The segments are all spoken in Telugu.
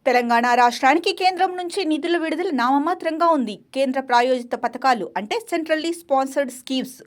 తెలంగాణ రాష్ట్రానికి కేంద్రం నుంచి నిధుల విడుదల నామమాత్రంగా ఉంది. కేంద్ర ప్రాయోజిత పథకాలు అంటే సెంట్రల్లీ స్పాన్సర్డ్ స్కీమ్స్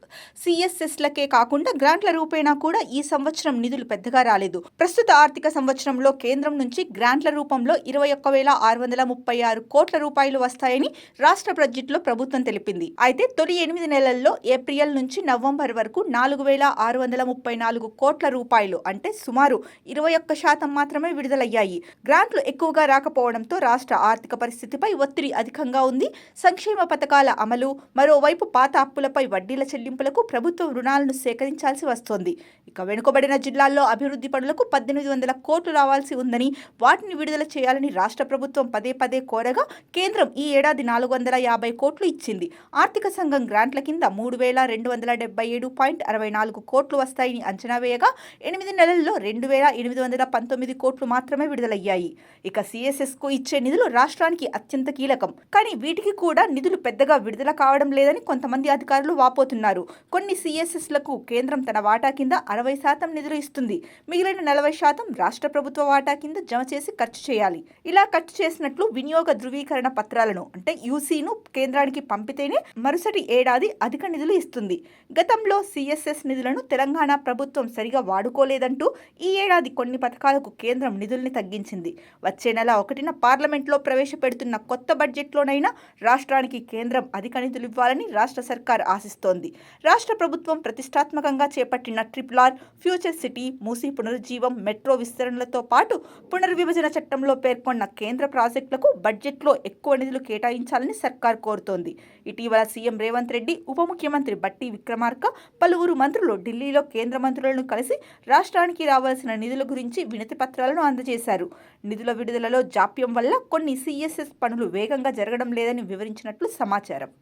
సిఎస్ఎస్లకే కాకుండా గ్రాంట్ల రూపేణా కూడా ఈ సంవత్సరం నిధులు పెద్దగా రాలేదు. ప్రస్తుత ఆర్థిక సంవత్సరంలో కేంద్రం నుంచి గ్రాంట్ల రూపంలో 21,636 కోట్ల రూపాయలు వస్తాయని రాష్ట్ర బడ్జెట్లో ప్రభుత్వం తెలిపింది. అయితే తొలి 8 నెలల్లో ఏప్రిల్ నుంచి నవంబర్ వరకు 4,634 కోట్ల రూపాయలు అంటే సుమారు 21% మాత్రమే విడుదలయ్యాయి. గ్రాంట్లు ఎక్కువగా రాకపోవడంతో రాష్ట్ర ఆర్థిక పరిస్థితిపై ఒత్తిడి అధికంగా ఉంది. సంక్షేమ పథకాల అమలు, మరోవైపు పాత అప్పులపై వడ్డీల చెల్లింపులకు ప్రభుత్వం రుణాలను సేకరించాల్సి వస్తోంది. ఇక వెనుకబడిన జిల్లాల్లో అభివృద్ధి పనులకు 1,800 కోట్లు రావాల్సి ఉందని, వాటిని విడుదల చేయాలని రాష్ట్ర ప్రభుత్వం పదే పదే కోరగా కేంద్రం ఈ ఏడాది 450 కోట్లు ఇచ్చింది. ఆర్థిక సంఘం గ్రాంట్ల కింద 3,277.64 కోట్లు వస్తాయని అంచనా వేయగా 8 నెలల్లో 2,819 కోట్లు మాత్రమే విడుదలయ్యాయి. ఇక సిఎస్ఎస్కు ఇచ్చే నిధులు రాష్ట్రానికి అత్యంత కీలకం. కానీ వీటికి కూడా నిధులు పెద్దగా విడుదల కావడం లేదని కొంతమంది అధికారులు వాపోతున్నారు. కొన్ని సిఎస్ఎస్లకు కేంద్రం తన వాటా కింద 60% నిధులు ఇస్తుంది. మిగిలిన 40% రాష్ట్ర ప్రభుత్వ వాటా కింద జమ చేసి ఖర్చు చేయాలి. ఇలా ఖర్చు చేసినట్లు వినియోగ ధృవీకరణ పత్రాలను అంటే యూసీను కేంద్రానికి పంపితేనే మరుసటి ఏడాది అధిక నిధులు ఇస్తుంది. గతంలో సిఎస్ఎస్ నిధులను తెలంగాణ ప్రభుత్వం సరిగా వాడుకోలేదంటూ ఈ ఏడాది కొన్ని పథకాలకు కేంద్రం నిధుల్ని తగ్గించింది. వచ్చే నెల 1న పార్లమెంట్లో ప్రవేశపెడుతున్న కొత్త బడ్జెట్లోనైనా రాష్ట్రానికి కేంద్రం అధిక నిధులు ఇవ్వాలని రాష్ట్ర సర్కార్ ఆశిస్తోంది. రాష్ట్ర ప్రభుత్వం ప్రతిష్టాత్మకంగా చేపట్టిన RRR, ఫ్యూచర్ సిటీ, మూసీ పునరుజ్జీవం, మెట్రో విస్తరణలతో పాటు పునర్విభజన చట్టంలో పేర్కొన్న కేంద్ర ప్రాజెక్టులకు బడ్జెట్లో ఎక్కువ నిధులు కేటాయించాలని సర్కార్ కోరుతోంది. ఇటీవల సీఎం రేవంత్ రెడ్డి, ఉప ముఖ్యమంత్రి బట్టి విక్రమార్క, పలువురు మంత్రులు ఢిల్లీలో కేంద్ర మంత్రులను కలిసి రాష్ట్రానికి రావాల్సిన నిధుల గురించి వినతి పత్రాలను అందజేశారు. నిధుల విడుదలలో జాప్యం వల్ల కొన్ని సిఎస్ఎస్ పనులు వేగంగా జరగడం లేదని వివరించినట్లు సమాచారం.